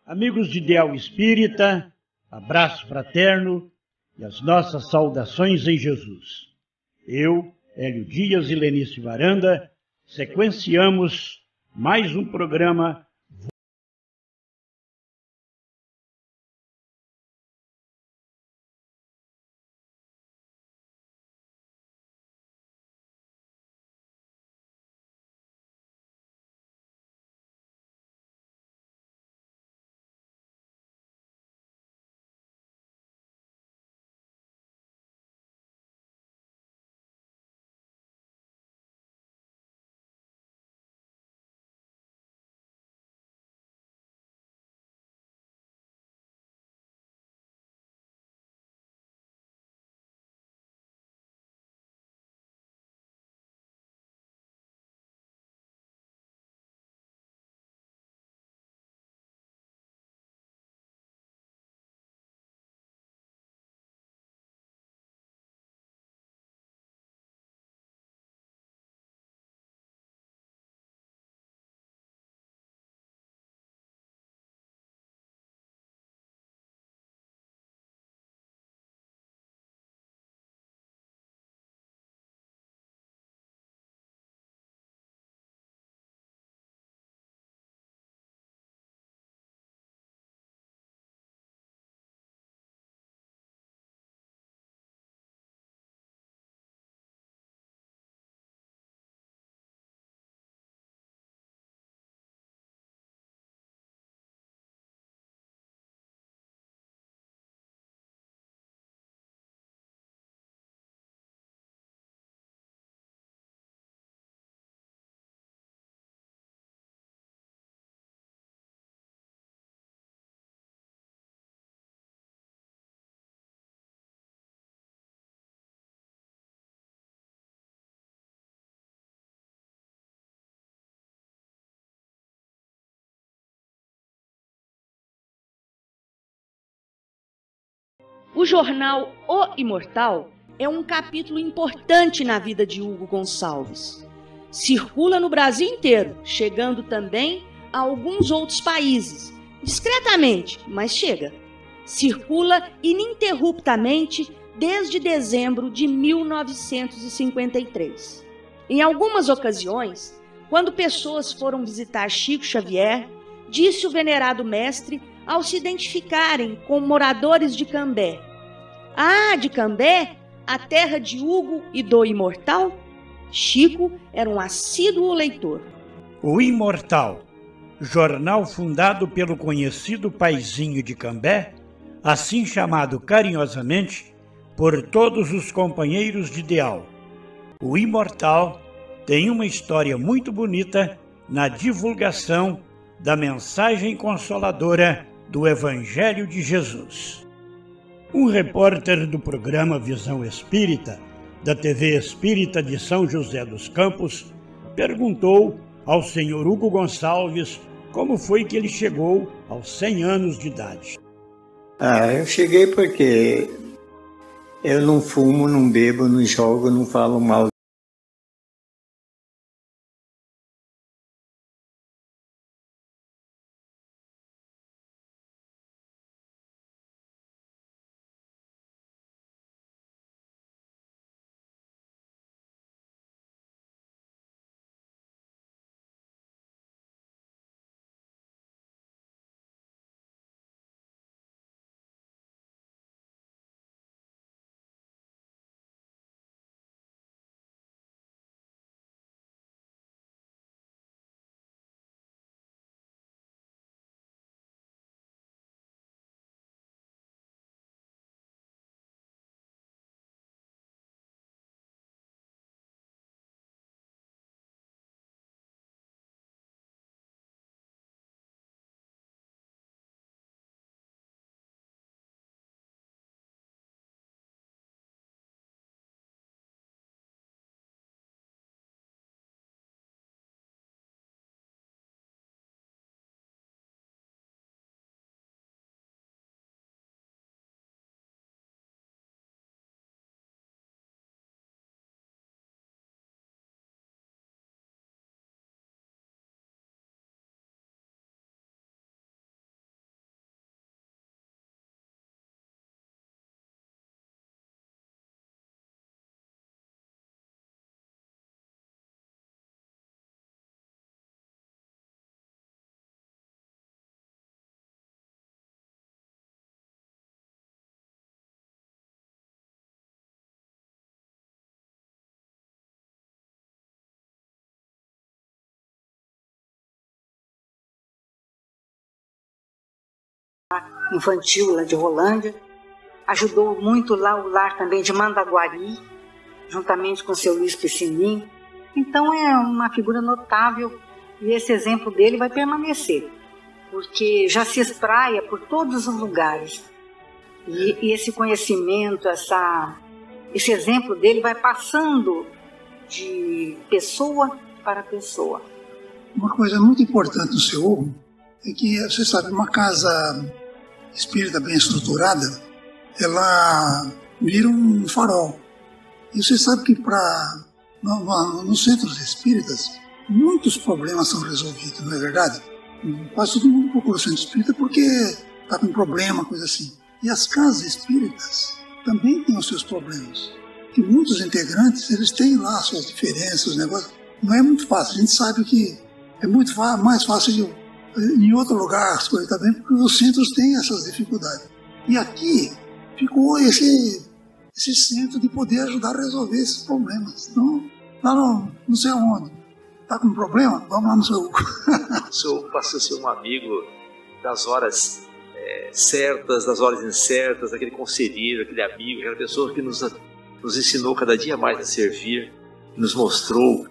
Amigos de Ideal Espírita, abraço fraterno e as nossas saudações em Jesus. Eu, Hélio Dias e Lenice Varanda, sequenciamos mais um programa O jornal O Imortal é um capítulo importante na vida de Hugo Gonçalves. Circula no Brasil inteiro, chegando também a alguns outros países. Discretamente, mas chega. Circula ininterruptamente desde dezembro de 1953. Em algumas ocasiões, quando pessoas foram visitar Chico Xavier, disse o venerado mestre ao se identificarem com moradores de Cambé: "Ah, de Cambé, a terra de Hugo e do Imortal?" Chico era um assíduo leitor. O Imortal, jornal fundado pelo conhecido paizinho de Cambé, assim chamado carinhosamente por todos os companheiros de ideal. O Imortal tem uma história muito bonita na divulgação da mensagem consoladora do Evangelho de Jesus. Um repórter do programa Visão Espírita, da TV Espírita de São José dos Campos, perguntou ao senhor Hugo Gonçalves como foi que ele chegou aos 100 anos de idade. Eu cheguei porque eu não fumo, não bebo, não jogo, não falo mal infantil lá de Rolândia. Ajudou muito lá o lar também de Mandaguari, juntamente com o seu Luiz Piscinim. Então é uma figura notável e esse exemplo dele vai permanecer, porque já se espraia por todos os lugares. E esse conhecimento, esse exemplo dele vai passando de pessoa para pessoa. Uma coisa muito importante no seu Hugo é que, você sabe, uma casa espírita bem estruturada, ela vira um farol. E você sabe que nos centros espíritas, muitos problemas são resolvidos, não é verdade? Quase todo mundo procura o centro espírita porque está com problema, coisa assim. E as casas espíritas também têm os seus problemas. Que muitos integrantes, eles têm lá suas diferenças, os negócios. Não é muito fácil, a gente sabe que é muito mais fácil em outro lugar as coisas também, porque os centros têm essas dificuldades. E aqui ficou esse centro de poder ajudar a resolver esses problemas. Então, lá não sei aonde, está com um problema? Vamos lá no seu Hugo. O seu Hugo passou a ser um amigo das horas certas, das horas incertas, aquele conselheiro, aquele amigo, aquela pessoa que nos ensinou cada dia mais a servir, nos mostrou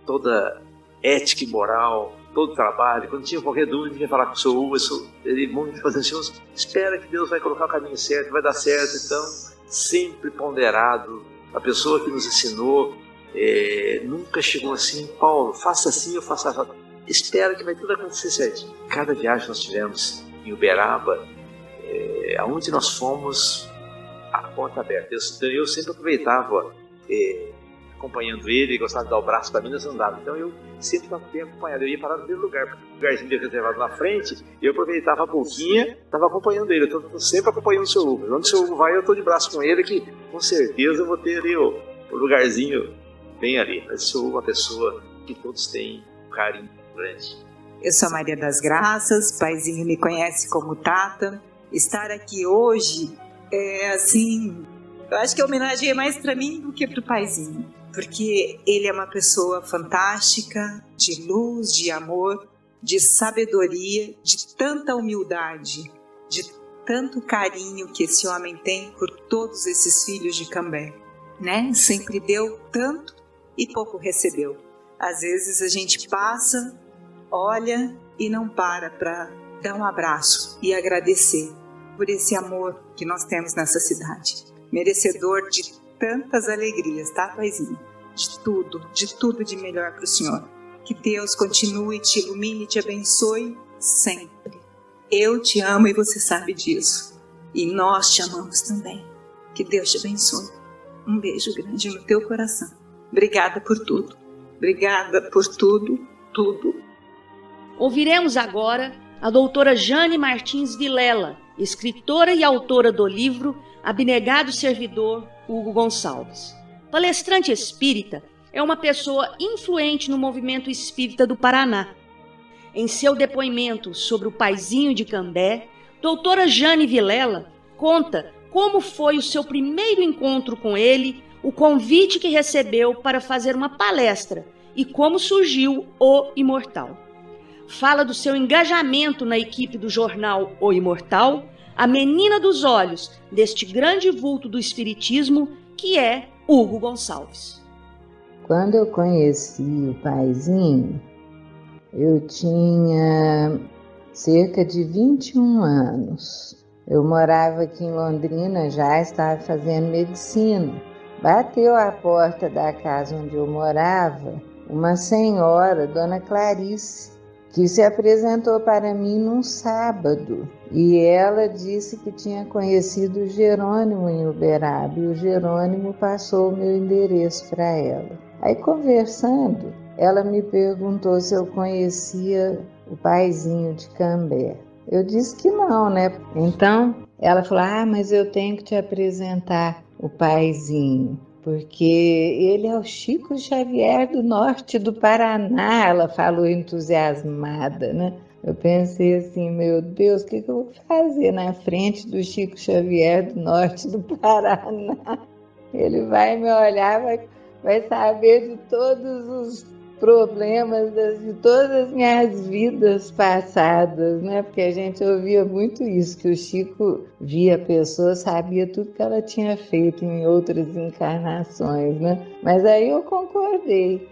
toda ética e moral, todo trabalho. Quando tinha qualquer dúvida, vinha falar com o seu Hugo, ele muito fazendo assim, espera que Deus vai colocar o caminho certo, vai dar certo. Então, sempre ponderado, a pessoa que nos ensinou, nunca chegou assim, Paulo, faça assim, eu faço assim. Espera que vai tudo acontecer certinho. Cada viagem que nós tivemos em Uberaba, aonde nós fomos, a porta aberta. Eu sempre aproveitava, acompanhando ele, gostava de dar o braço para mim, nós andávamos. Então eu sempre estava bem acompanhado. Eu ia parar no primeiro lugar, um lugarzinho reservado na frente, eu aproveitava a boquinha, estava acompanhando ele. Eu estou sempre acompanhando o seu Hugo. Onde o seu Hugo vai, eu estou de braço com ele, que com certeza eu vou ter ali o lugarzinho bem ali. Mas o seu Hugo é uma pessoa que todos têm um carinho grande. Eu sou Maria das Graças, paizinho me conhece como Tata. Estar aqui hoje eu acho que a homenagem é mais para mim do que para o paizinho, porque ele é uma pessoa fantástica, de luz, de amor, de sabedoria, de tanta humildade, de tanto carinho que esse homem tem por todos esses filhos de Cambé, né? Sempre deu tanto e pouco recebeu. Às vezes a gente passa, olha e não para dar um abraço e agradecer por esse amor que nós temos nessa cidade. Merecedor de tantas alegrias, tá, paizinho? De tudo de melhor para o senhor. Que Deus continue, te ilumine e te abençoe sempre. Eu te amo e você sabe disso. E nós te amamos também. Que Deus te abençoe. Um beijo grande no teu coração. Obrigada por tudo. Obrigada por tudo. Ouviremos agora a doutora Jane Martins Vilela, escritora e autora do livro Abnegado Servidor Hugo Gonçalves. Palestrante espírita, é uma pessoa influente no movimento espírita do Paraná. Em seu depoimento sobre o paizinho de Cambé, doutora Jane Vilela conta como foi o seu primeiro encontro com ele, o convite que recebeu para fazer uma palestra e como surgiu O Imortal. Fala do seu engajamento na equipe do jornal O Imortal, a menina dos olhos deste grande vulto do espiritismo que é Hugo Gonçalves. Quando eu conheci o paizinho, eu tinha cerca de 21 anos. Eu morava aqui em Londrina, já estava fazendo medicina. Bateu à porta da casa onde eu morava uma senhora, Dona Clarice, que se apresentou para mim num sábado. E ela disse que tinha conhecido o Jerônimo em Uberaba, e o Jerônimo passou o meu endereço para ela. Aí, conversando, ela me perguntou se eu conhecia o paizinho de Cambé. Eu disse que não, né? Então, ela falou, mas eu tenho que te apresentar o paizinho, porque ele é o Chico Xavier do norte do Paraná, ela falou entusiasmada, né? Eu pensei assim, meu Deus, o que eu vou fazer na frente do Chico Xavier do norte do Paraná? Ele vai me olhar, vai saber de todos problemas de todas as minhas vidas passadas, né? Porque a gente ouvia muito isso, que o Chico via a pessoa, sabia tudo que ela tinha feito em outras encarnações, né? Mas aí eu concordei.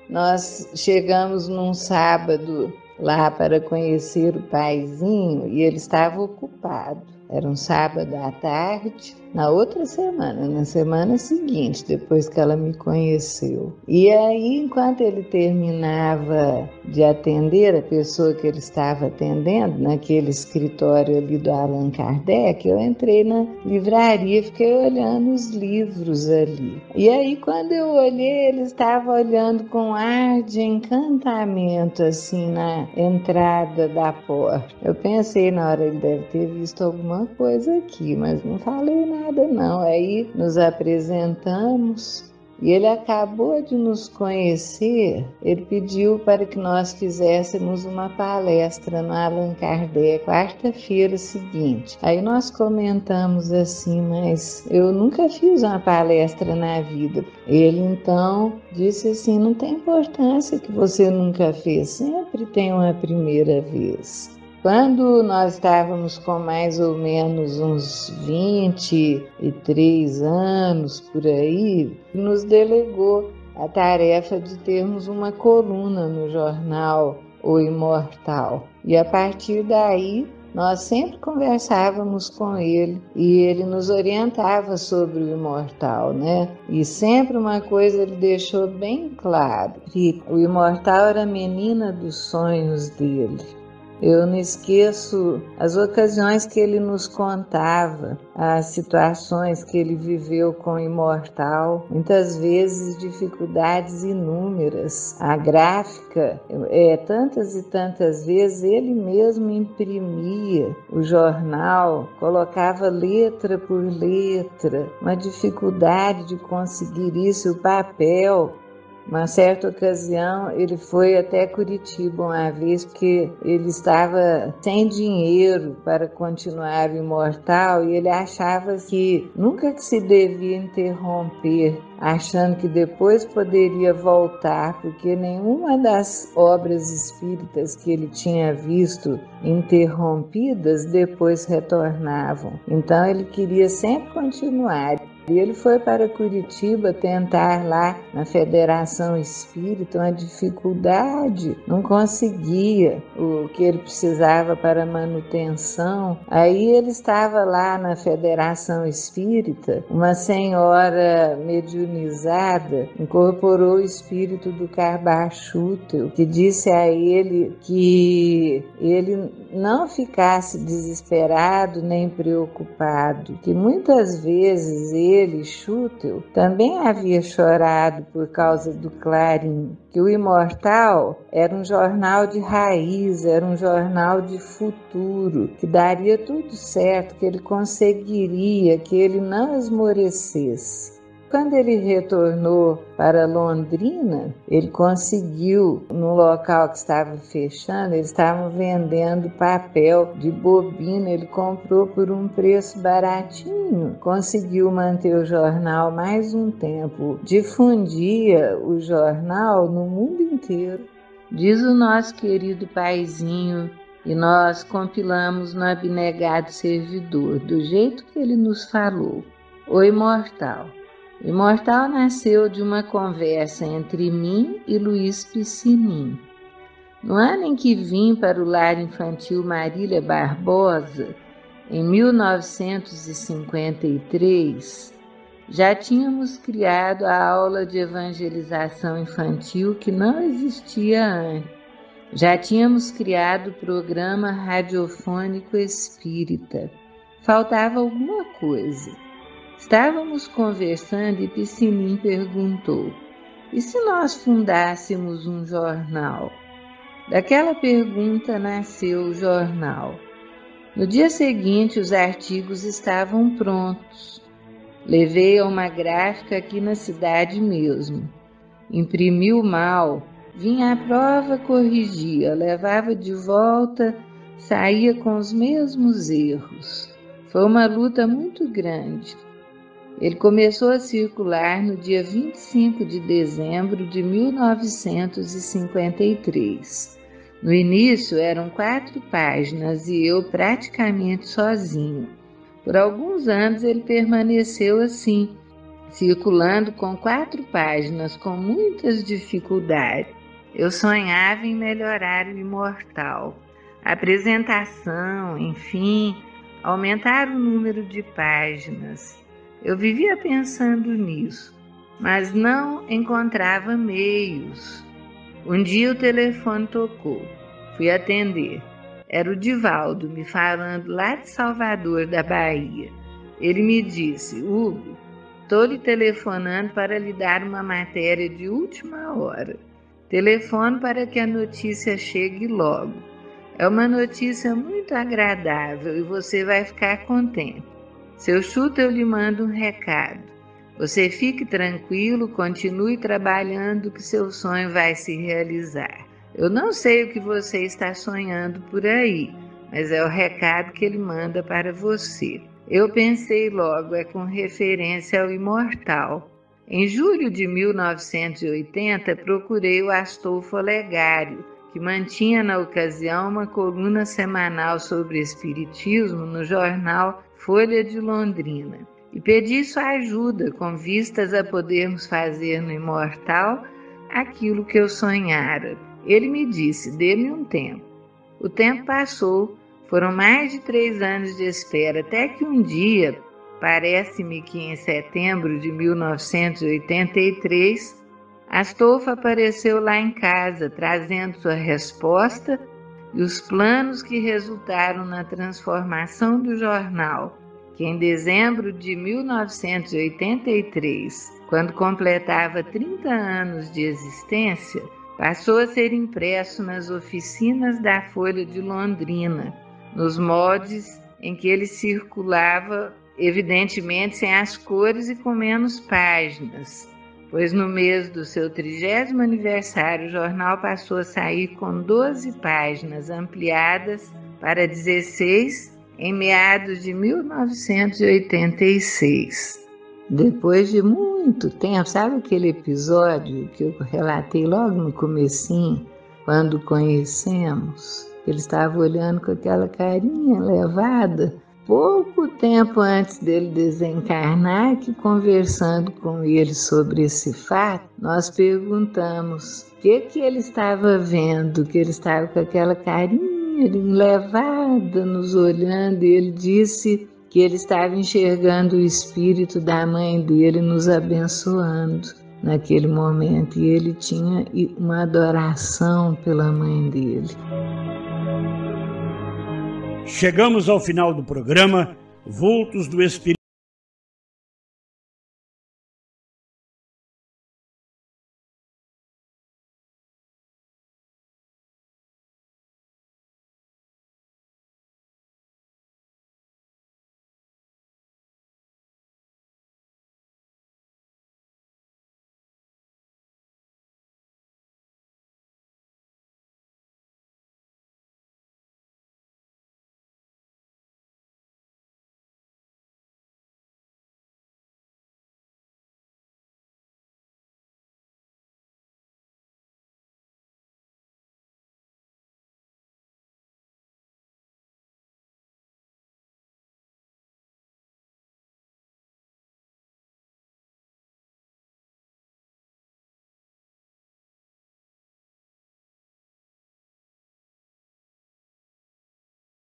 Nós chegamos num sábado lá para conhecer o paizinho e ele estava ocupado. Era um sábado à tarde, na outra semana, na semana seguinte, depois que ela me conheceu. E aí, enquanto ele terminava de atender a pessoa que ele estava atendendo, naquele escritório ali do Allan Kardec, eu entrei na livraria e fiquei olhando os livros ali. E aí, quando eu olhei, ele estava olhando com ar de encantamento, assim, na entrada da porta. Eu pensei, na hora, ele deve ter visto alguma coisa aqui, mas não falei nada não. Aí nos apresentamos e ele acabou de nos conhecer. Ele pediu para que nós fizéssemos uma palestra no Allan Kardec quarta-feira seguinte. Aí nós comentamos assim, mas eu nunca fiz uma palestra na vida. Ele então disse assim, não tem importância que você nunca fez, sempre tem uma primeira vez. Quando nós estávamos com mais ou menos uns 23 anos por aí, nos delegou a tarefa de termos uma coluna no jornal O Imortal. E a partir daí, nós sempre conversávamos com ele e ele nos orientava sobre o Imortal, né? E sempre uma coisa ele deixou bem claro, que o Imortal era a menina dos sonhos dele. Eu não esqueço as ocasiões que ele nos contava, as situações que ele viveu com o Imortal, muitas vezes dificuldades inúmeras. A gráfica, tantas e tantas vezes ele mesmo imprimia o jornal, colocava letra por letra, uma dificuldade de conseguir isso, o papel. Uma certa ocasião ele foi até Curitiba uma vez porque ele estava sem dinheiro para continuar o Imortal e ele achava que nunca que se devia interromper, achando que depois poderia voltar, porque nenhuma das obras espíritas que ele tinha visto interrompidas depois retornavam. Então ele queria sempre continuar. E ele foi para Curitiba tentar lá na Federação Espírita, uma dificuldade, não conseguia o que ele precisava para manutenção. Aí ele estava lá na Federação Espírita, uma senhora mediunizada incorporou o espírito do Carbachútel, que disse a ele que ele não ficasse desesperado nem preocupado, que muitas vezes ele, Chútel, também havia chorado por causa do Clarim, que o Imortal era um jornal de raiz, era um jornal de futuro, que daria tudo certo, que ele conseguiria, que ele não esmorecesse. Quando ele retornou para Londrina, ele conseguiu, no local que estava fechando, eles estavam vendendo papel de bobina, ele comprou por um preço baratinho, conseguiu manter o jornal mais um tempo, difundia o jornal no mundo inteiro. Diz o nosso querido paizinho, e nós compilamos no Abnegado Servidor, do jeito que ele nos falou. O Imortal. O Imortal nasceu de uma conversa entre mim e Luiz Piscinim. No ano em que vim para o lar infantil Marília Barbosa, em 1953, já tínhamos criado a aula de evangelização infantil que não existia antes. Já tínhamos criado o programa radiofônico espírita. Faltava alguma coisa. Estávamos conversando e Piscinim perguntou, e se nós fundássemos um jornal? Daquela pergunta nasceu o jornal. No dia seguinte, os artigos estavam prontos. Levei a uma gráfica aqui na cidade mesmo. Imprimiu mal, vinha à prova, corrigia, levava de volta, saía com os mesmos erros. Foi uma luta muito grande. Ele começou a circular no dia 25 de dezembro de 1953. No início eram 4 páginas e eu praticamente sozinho. Por alguns anos ele permaneceu assim, circulando com 4 páginas com muitas dificuldades. Eu sonhava em melhorar o imortal, a apresentação, enfim, aumentar o número de páginas. Eu vivia pensando nisso, mas não encontrava meios. Um dia o telefone tocou. Fui atender. Era o Divaldo me falando lá de Salvador, da Bahia. Ele me disse: Hugo, estou lhe telefonando para lhe dar uma matéria de última hora. Telefono para que a notícia chegue logo. É uma notícia muito agradável e você vai ficar contente. Se eu chuto, eu lhe mando um recado. Você fique tranquilo, continue trabalhando que seu sonho vai se realizar. Eu não sei o que você está sonhando por aí, mas é o recado que ele manda para você. Eu pensei logo, é com referência ao imortal. Em julho de 1980, procurei o Astolfo Olegário, que mantinha na ocasião uma coluna semanal sobre espiritismo no jornal Folha de Londrina, e pedi sua ajuda com vistas a podermos fazer no imortal aquilo que eu sonhara. Ele me disse: dê-me um tempo. O tempo passou, foram mais de 3 anos de espera, até que um dia, parece-me que em setembro de 1983, Astolfo apareceu lá em casa, trazendo sua resposta e os planos que resultaram na transformação do jornal, que em dezembro de 1983, quando completava 30 anos de existência, passou a ser impresso nas oficinas da Folha de Londrina, nos moldes em que ele circulava, evidentemente sem as cores e com menos páginas, pois no mês do seu 30º aniversário o jornal passou a sair com 12 páginas ampliadas para 16 em meados de 1986. Depois de muito tempo, sabe aquele episódio que eu relatei logo no comecinho, quando conhecemos? Ele estava olhando com aquela carinha levada. Pouco tempo antes dele desencarnar, que conversando com ele sobre esse fato, nós perguntamos o que ele estava vendo, que ele estava com aquela carinha levada nos olhando, e ele disse que ele estava enxergando o espírito da mãe dele nos abençoando naquele momento, e ele tinha uma adoração pela mãe dele. Chegamos ao final do programa Vultos do Espírito.